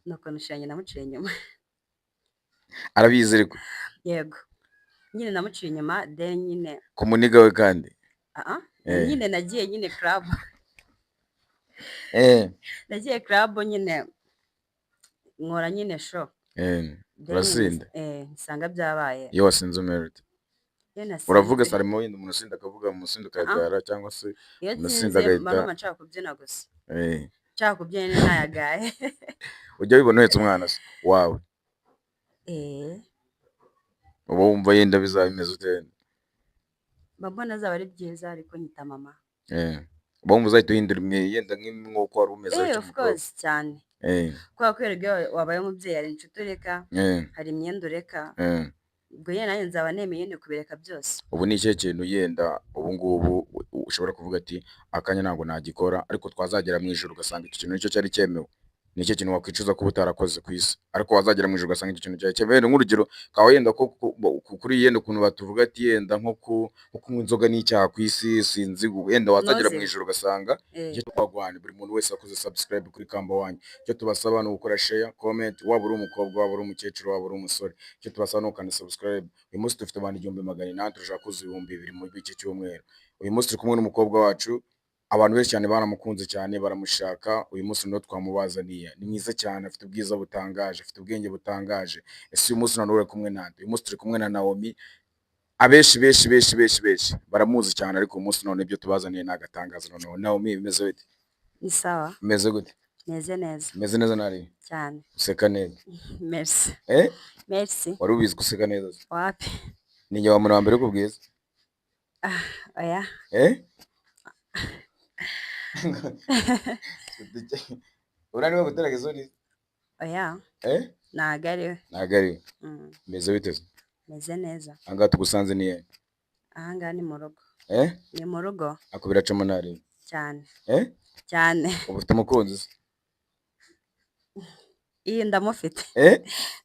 nuko nyine namuciye inyuma. arabizi ariko Yego, nyine namuciye inyuma then nyine ku muniga we kandi nyine nagiye nyine club nagiye club nyine nkora nyine show urasinda nsanga byabaye. iyo wasinze umerute uravuga sarimo wenda umuntu usinda akavuga umusinda ukabyara cyangwa se iyo umusinda nsinze mba agahita numva nshaka kubyina gusa nshaka kubyina ntayagaye. ujya wibona uhetse umwana se wawe uba wumva yenda bizaba bimeze ute? mba mbona azaba ari byiza ariko nyita mama. uba wumva uzahita uhindura yenda nk'uko wari umeze of course cyane kubera ko iyo wabaye umubyeyi hari inshuti ureka hari imyenda ureka ubwo yenda nanjye nzaba nemeye nyine kubireka byose. ubu ni ikihe kintu yenda ubu ngubu ushobora kuvuga ati akanya ntabwo nagikora ariko twazagera mu ijoro ugasanga icyo kintu nicyo cyari cyemewe? Ni icyo kintu wakwicuza kuba utarakoze ku isi ariko wazagera mu ijoro ugasanga icyo kintu cyari cyemewe? Nk'urugero kawe yenda ko kuri yenda ukuntu batuvuga ati yenda nko kunywa inzoga ni icyaha ku isi sinzi yenda wazagera mu ijoro ugasanga icyo twagwana buri muntu wese akoze subscribe kuri Kamba Wanyu. Icyo tubasaba ni ugukora share comment, waba uri umukobwa waba uri umukecuru waba uri umusore, icyo tubasaba ni ukanda subscribe. Uyu munsi dufite abantu 1,800 turashaka kuza 2,000 muri iki cyumweru. Uyu munsi turi kumwe n'umukobwa wacu abantu benshi cyane baramukunze cyane baramushaka. Uyu munsi no twamubazaniye ni mwiza cyane, afite ubwiza butangaje, afite ubwenge butangaje. Ese uyu munsi none uri kumwe nande? Uyu munsi turi kumwe na Naomi. Abenshi baramuzi cyane ariko uyu munsi none ibyo tubazaniye nagatangaza. None Naomi bimeze bite? Ni sawa. Bimeze gute? Meze neza. Meze neza nari cyane. Useka neza. Merci. Merci. Wari ubizi guseka neza? Wapi? Ni njye wa muntu wa mbere kubwiza? Oya. Urani we guterageza uri? Oya. Nagariwe. Nagariwe. Meze bite? Meze neza. Anga tugusanze niye? Ahanga ni mu rugo. Ni mu rugo. Akubira camo nari? Cyane. Cyane. Ufite umukunzi se? Iyi ndamufite.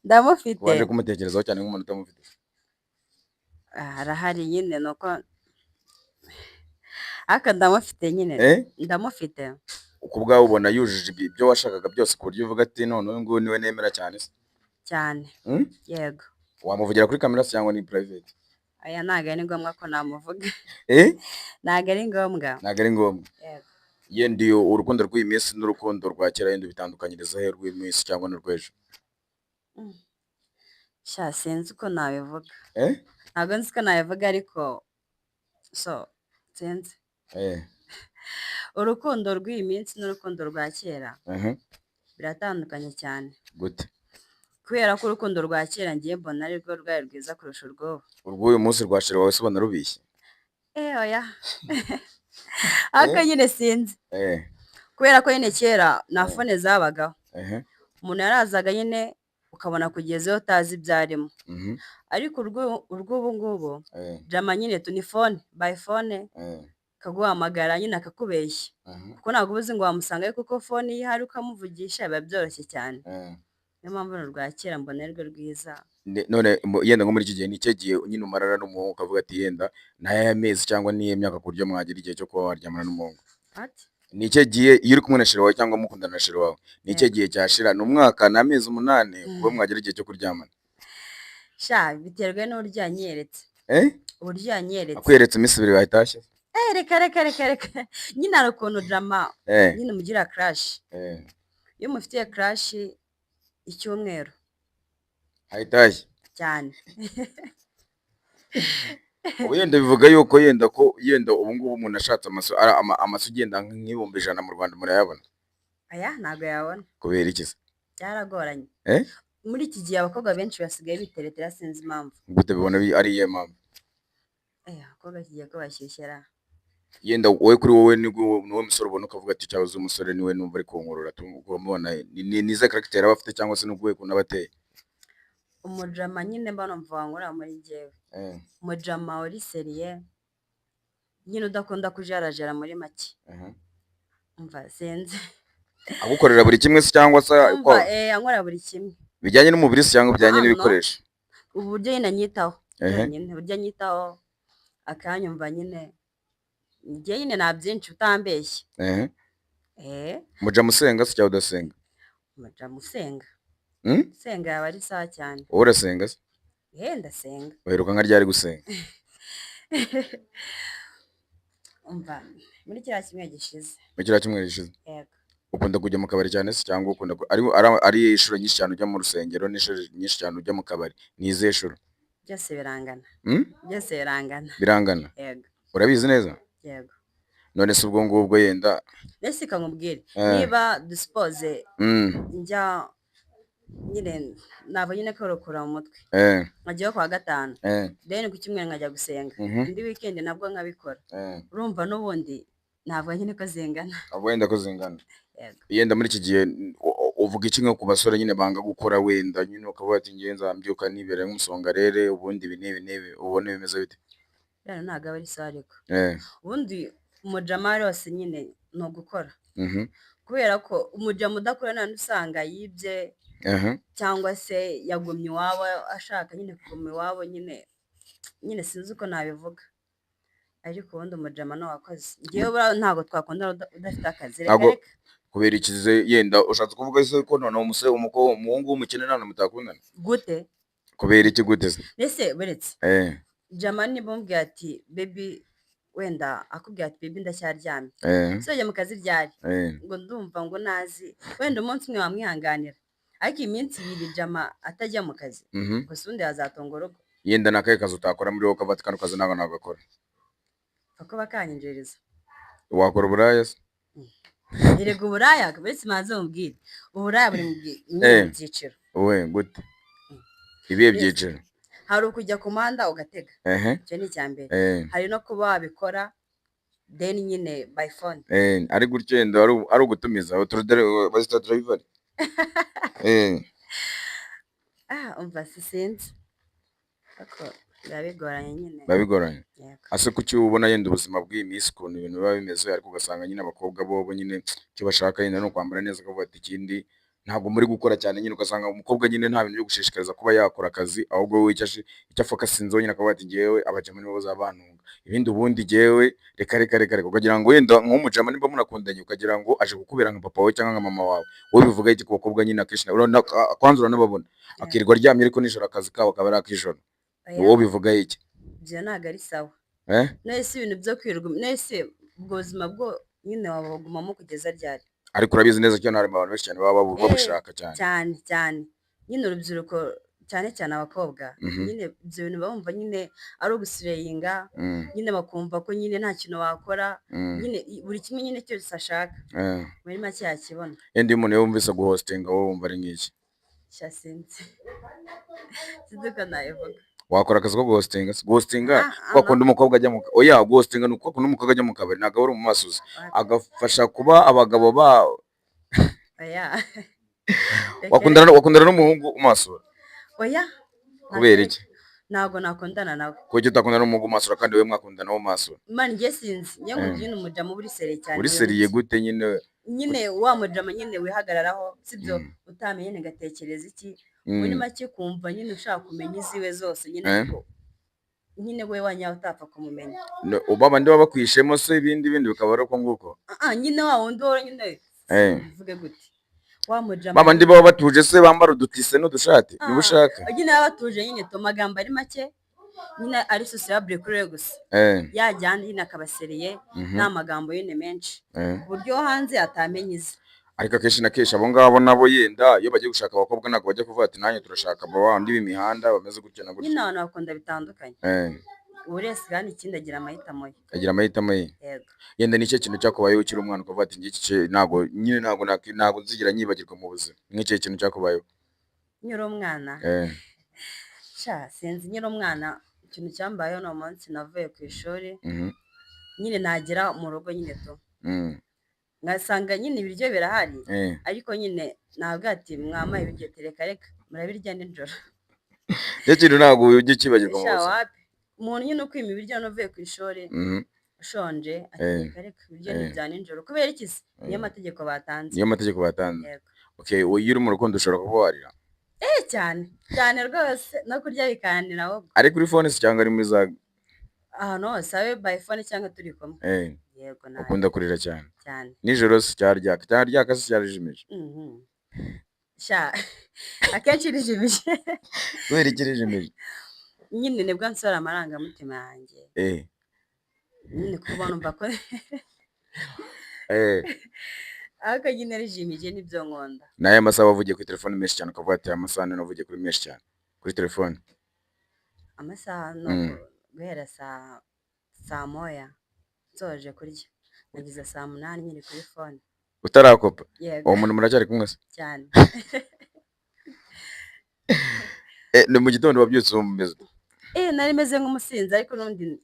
Ndamufite. Waje kumutekerezaho cyane nk'umuntu utamufite? Arahari nyine nuko aka ndamufite nyine. Ndamufite. Uko ubwawe ubona yujuje ibyo washakaga byose ku buryo uvuga ati none uyu nguyu niwe nemera cyane se? Cyane. Yego. Wamuvugira kuri kamera cyangwa ni private? Aya ntago ari ngombwa ko namuvuga. Ntago ari ngombwa. Ntago ari ngombwa. Yego. Yendi urukundo rw'iyi minsi n'urukundo rwa kera yenda bitandukanyiriza he rw'iyi minsi cyangwa n'urwejo? Sha sinzi uko nabivuga. Ntago nzi ko nabivuga ariko sinzi. Urukundo rw'iyi minsi n'urukundo rwa kera biratandukanye cyane. Gute? Kubera ko urukundo rwa kera ngiye mbona ari rwo rwari rwiza kurusha urw'ubu. Urw'uyu munsi rwashira wawe se ubona rubishye? Oya. Aka nyine sinzi. Kubera ko nyine kera nta fone zabagaho. Umuntu yarazaga nyine ukabona kugezeho utazi ibyo arimo. Ariko urw'ubu ngubu jama nyine tuni phone by phone kaguhamagara nyine akakubeshya kuko ntabwo ubuzi ngo wamusangayo kuko phone ye hari ukamuvugisha biba byoroshye cyane. Niyo mpamvu urwa kera mbona ari rwo rwiza. None yenda nko muri iki gihe nicyo gihe nyine umarana n'umuhungu ukavuga ati yenda n'aya mezi cyangwa n'iyo myaka ku buryo mwagira igihe cyo kuba waryamana n'umuhungu? Nicyo gihe iyo uri kumwe na sheri wawe cyangwa mukundana na sheri wawe nicyo gihe cyashira n'umwaka n'amezi 8 kuba mwagira igihe cyo kuryamana? Sha biterwa n'uburyo yanyeretse. Uburyo yanyeretse. Akweretse iminsi 2 bahitashye? Reka. Nyine ari ukuntu drama nyine mugira crash. Iyo mufitiye crash icyumweru ahitashye cyane. Ubu yenda bivuga yuko yenda ko yenda ubu ngubu umuntu ashatse amasu ugenda nk'ibihumbi 100 mu Rwanda murayabona? Aya ntago yabona. Kubera iki se? Byaragoranye. Muri iki gihe abakobwa benshi basigaye biteretera sinzi impamvu. Gute bibona ari iye mpamvu? Abakobwa kigiye ko bashyushyera. Yenda wowe kuri wowe niwe musore ubona ukavuga ati cyabuze umusore niwe numva ari kunkurura tumubona ni ze character aba afite cyangwa se n'ubwo kuntu abateye? Umujama nyine mbona mvuga nkora muri jewe. Umujama uri seriye nyine udakunda kujarajara muri make. Umva sinzi. Agukorera buri kimwe se cyangwa se ankora buri kimwe. Bijyanye n'umubiri se cyangwa bijyanye n'ibikoresho? Uburyo nyine nyitaho. Nyine uburyo nyitaho akanyumva nyine. Nyine nta byinshi utambeshye. Muja musenga se cyangwa udasenga? umujama usenga Mm? usenga yaba ari sawa cyane. Wowe urasenga se? Ndasenga. Uheruka nka ryari gusenga? Umva muri kiriya kimwe gishize. Muri kiriya cyumweru gishize? Yego. Ukunda kujya mu kabari cyane se cyangwa ukunda ari inshuro nyinshi cyane ujya mu rusengero n'inshuro nyinshi cyane ujya mu kabari? Ni izihe nshuro? Byose birangana. Byose birangana. Birangana? Yego. Urabizi neza? Yego. None se ubwo ngubwo yenda mbese ikamubwira niba dusipoze njya nyine ntabwo nyine korokora mu mutwe nkajyaho kuwa gatanu then ku cyumweru nkajya gusenga indi weekend nabwo nkabikora urumva n'ubundi ntabwo nyine ko zingana. wenda ko zingana. Yenda muri iki gihe uvuga iki nko ku basore nyine banga gukora wenda nyine ukavuga ati ngiye nzambyuka nibere nk'umusongarere ubundi ibi n'ibi ubone bimeze bite? Rero ntabwo aba ari so ariko ubundi umujama wose nyine ni ugukora kubera ko umujama udakora nta usanga yibye cyangwa se yagumye iwabo ashaka nyine kuguma iwabo nyine sinzi uko nabivuga ariko ubundi umujama ni uwakoze. Ngewe ntabwo twakundana udafite akazi. Reka kubera ikize yenda ushatse kuvuga se ko noneho umusore umuhungu w'umukene nta mutakundana gute? Kubera iki gute se? Ese beretse jama nibumbwiye ati baby wenda akubwira ati baby ndacyaryamye sojya mu kazi ryari ngo ndumva ngo nazi wenda umunsi umwe wamwihanganira ariko iminsi ibiri jama atajya mu kazi gusa undi yazatonga urugo. Yenda nakaye kazi utakora muri wowe ukavata kano kazi ntabwo nagakora ko bakanyinjiriza. Wakora uburaya se? Erega uburaya bese maze mubwire uburaya buri mu byiciro. Wowe gute? Ibihe byiciro? Hari ukujya ku muhanda ugatega icyo ni icya mbere. Hari no kuba wabikora then nyine by phone ari gutyo yenda ari ugutumiza bazita delivery. Umva sinzi ariko birabigoranye nyine. Babigoranye ase kuki ubona yenda ubuzima bw'iyi minsi ukuntu ibintu biba bimeze ariko ugasanga nyine abakobwa bobo nyine icyo bashaka yenda no kwambara neza akavuga ati ikindi ntabwo muri gukora cyane nyine ugasanga umukobwa nyine nta bintu byo gushishikariza kuba yakora akazi ahubwo wowe icyo afaka sinzo nyine akavuga ati ngewe abajama nibo bazabantunga ibindi ubundi ngewe reka ukagira ngo wenda nk'umujama nimba munakundanye ukagira ngo aje kukubera nka papa wawe cyangwa nka mama wawe wowe bivuga iki ku bakobwa nyine akenshi kwanza uranababona akirirwa aryamye ariko nijoro akazi kabo akaba ari akijoro wowe bivuga iki? Ibyo ntabwo ari sawa nese ibintu byo kwirirwa nese ubwo buzima bwo nyine wabagumamo kugeza ryari? Ariko urabizi neza ko harimo abantu benshi cyane baba babushaka cyane nyine urubyiruko cyane cyane abakobwa nyine ibyo bintu bumva nyine ari ugusireyinga nyine bakumva ko nyine nta kintu wakora nyine buri kimwe nyine cyose ashaka muri make yakibona. Yenda iyo umuntu yumvise guhostinga wowe wumva ari nk'iki? Sinzi ko nabivuga. Wakora akazi ko guhostinga wakunda umukobwa ajya mu guhostinga ni uko akunda umukobwa ajya mu kabari ntabwo ari umumasuzi agafasha kuba abagabo ba wakundana n'umuhungu umasura? Kubera iki? Ntabwo nakundana nawe. Kuki utakundana n'umuhungu umasura kandi wowe mwakundana wo umasura? Mani njye sinzi njye nkubwiye umujama uri seriye cyane. Uri seriye gute nyine wa mujama nyine wihagararaho sibyo utamenye negatekereza iki muri make kumva nyine ushaka kumenya iziwe zose nyine we wanyawe utapfa kumumenya. Babandi baba bakwishemo se ibindi bikaba ari uko nguko nyine wa wundi wo nyine uvuge gute wa mujama babandi baba batuje se bambara udutise n'udushati niba ushaka nyine baba batuje nyine to magambo ari make nyine ari sociable kuri we gusa yajyana nyine akabaseriye nta magambo nyine menshi ku buryo hanze atamenya izi. Ariko akenshi na kenshi abo ngabo nabo yenda iyo bagiye gushaka abakobwa ntabwo bajya kuvuga ati nanjye turashaka abandi b'imihanda bameze gutya na gutya. Nyine abantu bakunda bitandukanye buri wese kandi ikindi agira amahitamo ye. Agira amahitamo ye. Yenda nicyo kintu cyakubayeho ukiri umwana ukavuga ati ngiki ntabwo nzigira nyibagirwa mu buzima nk'icyo kintu cyakubayeho nyiri umwana? Sinzi nyiri umwana ikintu cyambayeho ni umunsi navuye ku ishuri nyine nagera mu rugo nyine to ngasanga nyine ibiryo birahari ariko nyine ntabwo ati mwamaye ibiryo reka murabirya nijoro. Icyo kintu ntabwo ujya ukibagirwa mu buzima. Umuntu nyine ukwima ibiryo n'uvuye ku ishuri ushonje ati reka ibiryo ni ibya nijoro kubera iki se? Niyo mategeko batanze. Okay, iyo uri mu rukundo ushobora kuba warira? cyane rwose no kurya bikananira ahubwo. Ari kuri phone se cyangwa ari muri za ahantu hose abe by phone cyangwa turi kumwe. Ukunda kurira cyane cyane. Nijoro se cyaryaka se cyarijimije? sha akenshi rijimije kubera iki rijimije nyine nibwo nsora amarangamutima yanjye nyine kuba numva ko ariko nyine rijimije nibyo nkunda. N'aya masaha wavugiye kuri telefone menshi cyane ukavuga ati aya masaha navugiye kuri menshi cyane kuri telefone? Amasaha no guhera saa moya nsoje kurya nagize saa 8 nyine kuri phone utarakopa. Uwo muntu muracyari kumwe se? Cyane. Ni mu gitondo wabyutse umeze? Nari meze nk'umusinzi ariko n'undi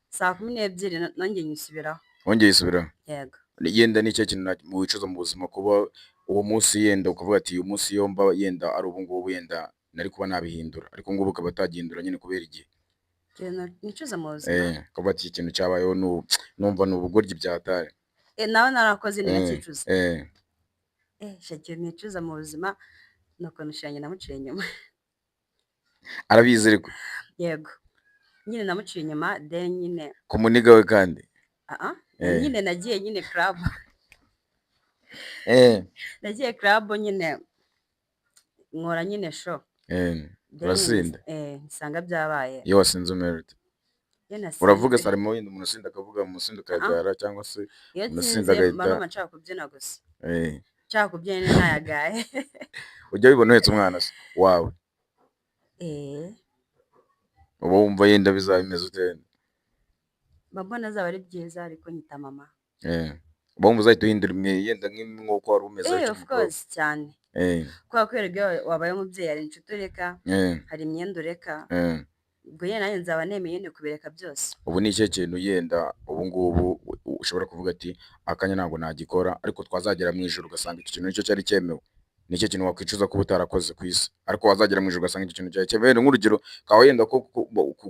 saa 12 nanjye nyisubiraho. Wongeye isubiraho? Yego. Yenda ni cyo kintu wicuza mu buzima kuba uwo munsi yenda ukavuga ati uyu munsi yomba yenda ari ubu ngubu yenda nari kuba nabihindura ariko ngubu ukaba atagihindura nyine kubera igihe nicuza mu buzima kuba ati ikintu cyabayeho numva ni ubugoryi byatare nawe narakoze ntiyakicuza shakira nicuza mu buzima nuko nishanye namuciye inyuma arabizi ariko yego nyine namuciye inyuma then nyine ku muniga we kandi nyine nagiye nyine club nagiye club nyine nkora nyine show urasinda nsanga byabaye iyo wasinze umerute uravuga sarimo wenda umuntu usinda akavuga mu musinda ukabyara cyangwa se umusinda agahita mama nshaka kubyina gusa nshaka kubyina ntayagaye ujya wibona uhetse umwana se wawe uba wumva yenda bizaba bimeze ute? mbona azaba ari byiza ariko nyita mama uba wumva uzahita uhindura yenda nk'uko wari umeze of course cyane kubera ko iyo wabaye umubyeyi hari inshuti ureka hari imyenda ureka ubwo yenda nanjye nzaba nemeye nyine kubireka byose. Ubu ni ikihe kintu yenda ubu ngubu ushobora kuvuga ati akanya ntabwo nagikora ariko twazagera mu ijoro ugasanga icyo kintu nicyo cyari cyemewe? Ni icyo kintu wakwicuza kuba utarakoze ku isi ariko wazagera mu ijoro ugasanga icyo kintu cyari cyemewe? Nk'urugero kawe yenda ko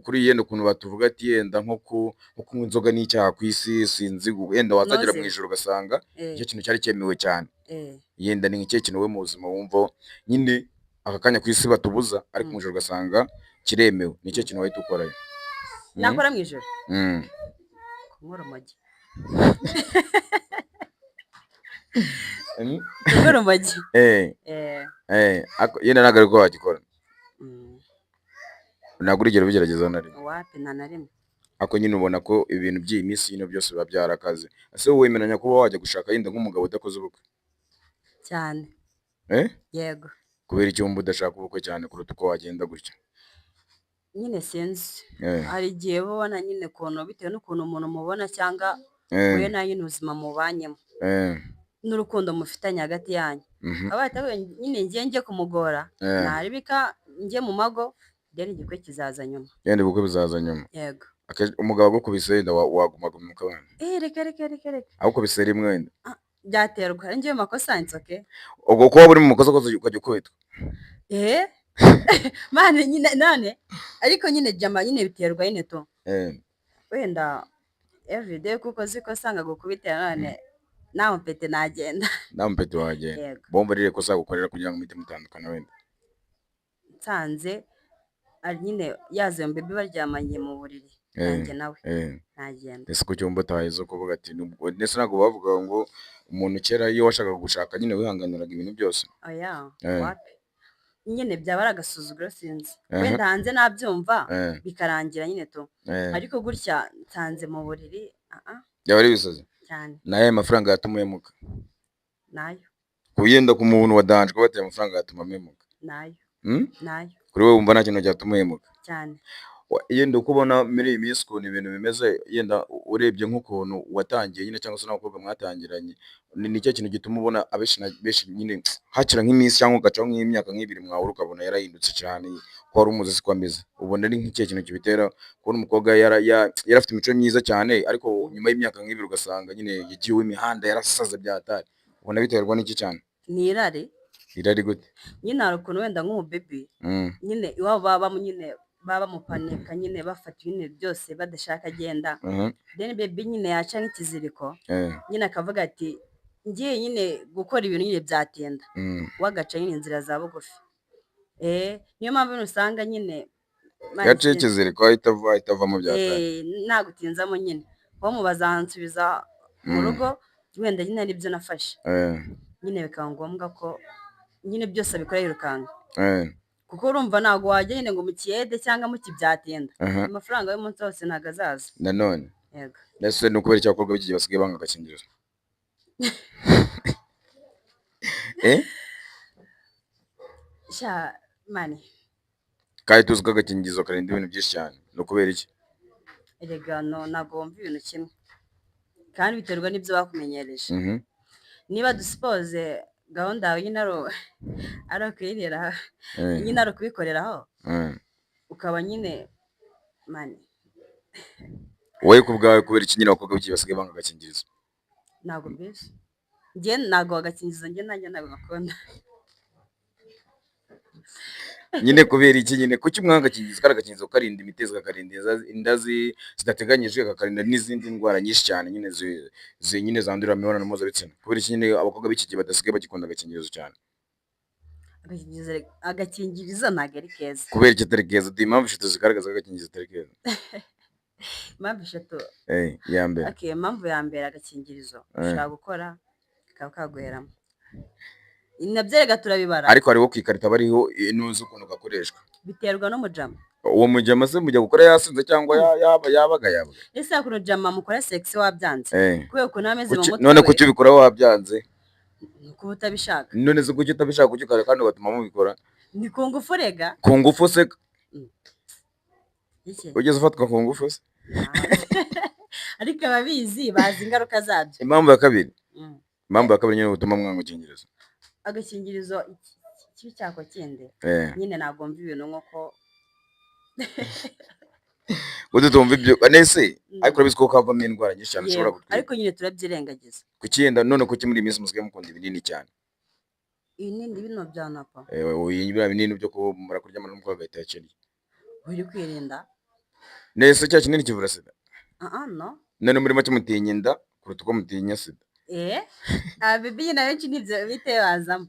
kuri yenda ukuntu batuvuga ati yenda nko kunywa inzoga n'icyaha ku isi sinzi yenda wazagera mu ijoro ugasanga icyo kintu cyari cyemewe cyane. Yenda ni nk'ikihe kintu we mu buzima wumva nyine aka kanya ku isi batubuza ariko mu ijoro ugasanga kiremewe? Ni icyo kintu wahita ukorayo? Nakora mu ijoro kunywa urumogi kunywa urumogi yenda ntabwo ariko wagikora ntabwo urigero bigerageza na rimwe? wapi nta na rimwe. Ako nyine ubona ko ibintu by'iyi minsi nyine byose biba byarakaze. Ese wowe wemeranya kuba wajya gushaka yenda nk'umugabo udakoze ubukwe? Cyane. Yego. Kubera iki wumva udashaka ubukwe cyane kuruta uko wagenda gutya? Nyine sinzi hari igihe ubona nyine ukuntu bitewe n'ukuntu umuntu mubona cyangwa wowe na nyine ubuzima mubanyemo n'urukundo mufitanye hagati yanyu nyine njye kumugora naribika njye mu mago deni igikwe kizaza nyuma. Yenda ubukwe bizaza nyuma? Yego. Umugabo agukubise yenda waguma mu kabana? Reka agukubise rimwe wenda byaterwa ari njyewe makosa nsoke ubwo ko waba uri mu makosa ukajya ukubitwa? mane nyine nane ariko nyine jama nyine biterwa nyine to wenda everyday kuko ziko sanga gukubitira none nawe mpete nagenda. Nawe mpete wagenda? Bomba rire ko sagukorera kugira ngo mite mutandukana wenda? Nsanze ari nyine yaze mbebe baryamanye mu buriri nanjye nawe nagenda. Ese ko cyumba tahizo kuvuga ati nese ntabwo bavuga ngo umuntu kera iyo washakaga gushaka nyine wihanganiraga ibintu byose? Oya wapi nyine byaba ari agasuzuguro sinzi wenda hanze nabyumva bikarangira nyine to ariko gutya nsanze mu buriri byaba ari ibisazi cyane. Naye amafaranga yatuma uhemuka? Nayo. Kuyenda ku muntu wadanjwe bateye amafaranga yatuma uhemuka? Nayo. Nayo. Kuri wowe wumva nta kintu cyatuma uhemuka? Cyane. Yenda uko ubona muri iyi minsi ukuntu ibintu bimeze yenda urebye nk'ukuntu watangiye nyine cyangwa se n'abakobwa mwatangiranye ni cyo kintu gituma ubona abenshi nyine hakira nk'iminsi cyangwa ugacaho nk'imyaka nk'ibiri mwahura ukabona yarahindutse cyane ko wari umuzi siko ameze? Ubona ari nk'ikihe kintu kibitera kubona umukobwa yarafite imico myiza cyane ariko nyuma y'imyaka nk'ibiri ugasanga nyine yagiwe imihanda yarasaze byatari? Ubona biterwa n'iki cyane? Ni irari. Irari gute? Nyine hari ukuntu wenda nk'umubebi nyine iwabo baba nyine baba mupanika nyine bafata ibintu byose badashaka agenda then baby nyine yaca nk'ikiziriko nyine akavuga ati ngiye nyine gukora ibintu nyine byatinda wagaca nyine inzira za bugufi. Niyo mpamvu usanga nyine yaciye ikiziriko ahita avamo byatari nagutinzamo nyine aho mubazansubiza mu rugo wenda nyine aribyo nafashe nyine bikaba ngombwa ko nyine byose abikora yirukanka kuko urumva ntabwo wajya nyine ngo mukiyede cyangwa mukibyatinda amafaranga y'umunsi wose ntabwo azaza nanone yego ndetse ni ukubera icyo abakobwa b'iki gihe basigaye banga agakingirizo sha mani kandi tuzi ko agakingirizo karinda ibintu byinshi cyane ni ukubera iki erega ntabwo wumva ibintu kimwe kandi biterwa n'ibyo bakumenyereje niba dusipoze gahunda yawe nyine ari ukuyirira nyine ari ukubikoreraho ukaba nyine mani wowe ku bwawe kubera iki nyine abakobwa b'iki basigaye banga agakingirizo ntabwo mbizi njye ntabwo agakingirizo njye nanjye ntabwo gakunda nyine kubera iki nyine kuki umwanga agakingirizo kari agakingirizo karinda imitezi kakarinda inda zidateganyijwe kakarinda n'izindi ndwara nyinshi cyane nyine nyine zandurira mu mibonano mpuzabitsina kubera iki nyine abakobwa b'iki gihe badasigaye bagikunda agakingirizo cyane agakingirizo ntabwo ari keza kubera iki atari keza duha impamvu eshatu zigaragaza ko agakingirizo atari keza impamvu eshatu iya mbere impamvu ya mbere agakingirizo ushobora gukora kakaba kaguheramo nabyo rega turabibara ariko hariho ku ikarita bariho nuzi ukuntu gakoreshwa biterwa n'umujama uwo mujama se mujya gukora yasinze cyangwa yabaga ese ukuntu jama mukora sex wabyanze kubera ukuntu ameze mu mutwe none kuki ubikora wabyanze kuba utabishaka none se kuki utabishaka kuki ukora kandi ugatuma mubikora ni ku ngufu rega ku ngufu se ugeze ufatwa ku ngufu se ariko ababizi bazi ingaruka zabyo impamvu ya kabiri nyine gutuma mwanga agakingirizo agakingirizo ikibi cyako kindi nyine ntabwo mva ibintu nk'uko utumva ibyo nese ariko urabizi ko kavamo indwara nyinshi cyane ushobora gutwika ariko nyine turabyirengagiza kucyenda none kuki muri iyi minsi musigaye mukunda ibinini cyane ibinini bino bya napa biriya binini byo kumara kuryamana n'umukobwa agahita yakiriye uri kwirinda nese cya kinini kivura sida no none muri make mutinya inda kuruta uko mutinya sida ababibi na benshi nibyo bitewe bazamo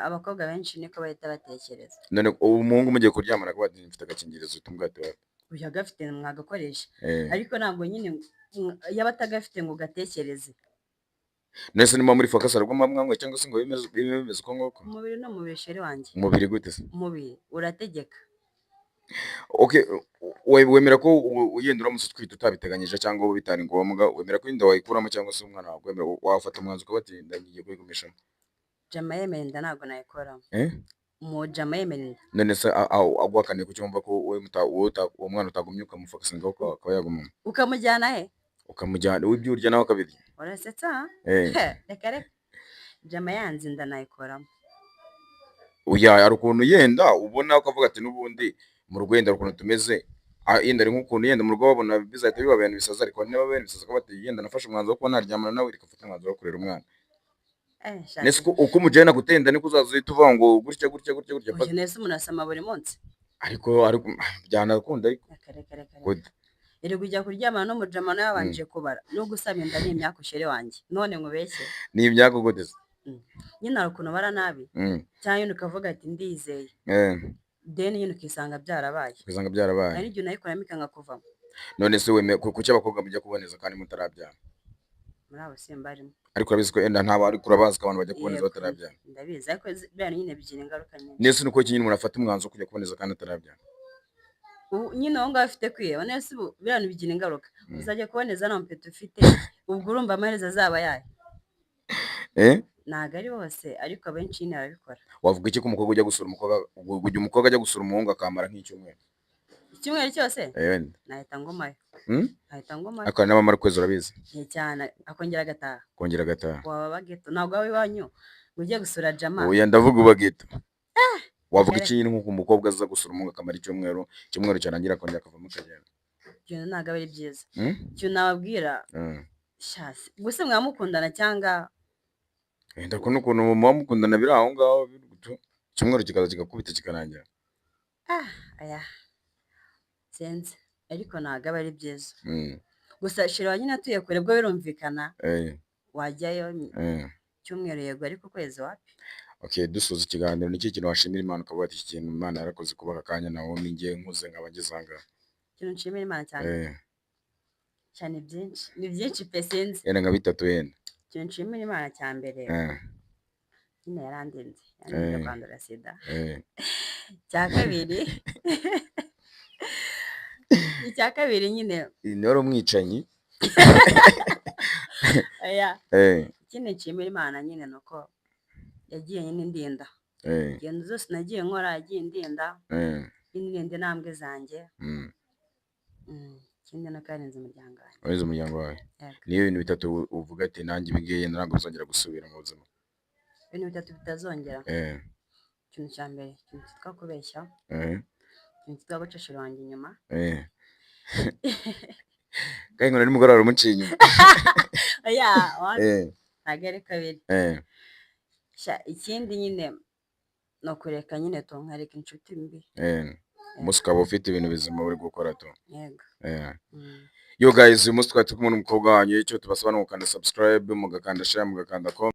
abakobwa benshi niko bahita batekereza none umuhungu mugiye kuryamana ko mfite agakingirizo utumwate wapi uya gafite mwagakoresha ariko ntabwo nyine yaba atagafite ngo gatekereze nese nima muri focus ariko mwamwe cyangwa se ngo bimeze uko ngoko umubiri no mubisheri wanjye umubiri gute se umubiri urategeka okay wemera ko ugenda uramutse utwite utabiteganyije cyangwa bitari ngombwa wemera ko inda wayikuramo cyangwa se umwana wawe wemera wafata umwanzuro ukabati ndagiye kwigumishamo jama yemera inda ntabwo nayikoramo mu jama yemera inda none se agwakaniye ku cyumva ko uwo mwana utagumye ukamufokasa ngo akaba yagumamo ukamujyana he ukamujyana w'ibyo urya nawe akabirya urasetsa reka reka jama yanze inda nayikoramo hari ukuntu yenda ubona ukavuga ati n'ubundi mu rwenda ukuntu tumeze yenda ari nk'ukuntu yenda mu rugo babona bizahita biba ibintu bisaza ariko niba bene bisaza ko bati yenda nafashe umwanzuro wo kuba naryamana nawe rikafata umwanzuro wo kurera umwana nese uko umujyana gutenda niko uzaza uhita uvuga ngo gutya nese umuntu asama buri munsi ariko byanakunda ariko iri kujya kuryamana n'umujama nawe yabanje kubara no gusaba inda ni imyaka ushere wanjye none nkubeshye ni imyaka ugoteze nyine hari ukuntu bara nabi cyangwa nyine ukavuga ati ndizeye deni nyine ukisanga byarabaye hari n'igihe unayikoramo ikanga kuvamo none se wemeye kuki abakobwa mujya kuboneza kandi mutarabyara muri abo simba arimo ariko urabizi ko enda ntaba ariko urabazi ko abantu bajya kuboneza batarabyara ndabizi ariko biriya nyine bigira ingaruka nyinshi nese nuko nyine umuntu afata umwanzuro wo kujya kuboneza kandi atarabyara nyine aho ngaho afite kwiheba nese ubu biriya bigira ingaruka uzajya kuboneza nta mpeta ufite ubwo urumva amaherezo azaba yayo ntabwo ari bose ariko abenshi nyine barabikora wavuga iki ko umukobwa ujya gusura umukobwa ajya gusura umuhungu akamara nk'icyumweru icyumweru cyose nahita ngomayo ariko n'abamara ukwezi urabizi cyane akongera agataha waba bageto ntabwo waba iwanyu ngo ujye gusura jama oya ndavuga uba geto wavuga iki nyine nk'uko umukobwa aza gusura umuhungu akamara icyumweru cyarangira akongera akavamo akagenda ibyo ntabwo ari byiza icyo nababwira shasi gusa mwamukundana cyangwa wenda ko n'ukuntu muba mukundana biri aho ngaho icyumweru kikaza kigakubita kikarangira aya senze ariko ntabwo aba ari byiza gusa shira nyine atuye kure bwo birumvikana wajyayo icyumweru yego ariko ukwezi wapi dusoza ikiganiro n'iki kintu washimira Imana ukavuga ati iki kintu Imana yarakoze kuba aka kanya nawe ninjye nkuze nkaba ngeze aha ngaha ikintu nshimira Imana cyane byinshi ni byinshi pe sinzi yenda nka bitatu yenda ikintu nshimira Imana cya mbere nyine yarandinze kwandura sida. Icya kabiri nyine ni wari umwicanyi. ikindi nshimira Imana nyine nuko yagiye nyine indinda ingendo zose nagiye nkora, yagiye indinda indinda intambwe zanjye. Ikindi nuko yarinze umuryango wanjye. Warinze umuryango wawe. Niyo bintu bitatu uvuga ati nanjye ibigiye ntabwo bizongera gusubira mu buzima? Ibintu bitatu bitazongera. Ikintu cya mbere, ikintu cyitwa kubeshya, ikintu cyitwa gucishira wanjye inyuma, kandi ngo nimugoroba umuciye inyuma. ntabwo ari kabiri. Ikindi nyine ni ukureka nyine nkareka inshuti mbi. Umunsi ukaba ufite ibintu bizima uri gukora tu. Yego. Yo guys, uyu munsi twari turi kumwe n'umukobwa wanyu, icyo tubasaba ni ugukanda subscribe, mugakanda share, mugakanda comment.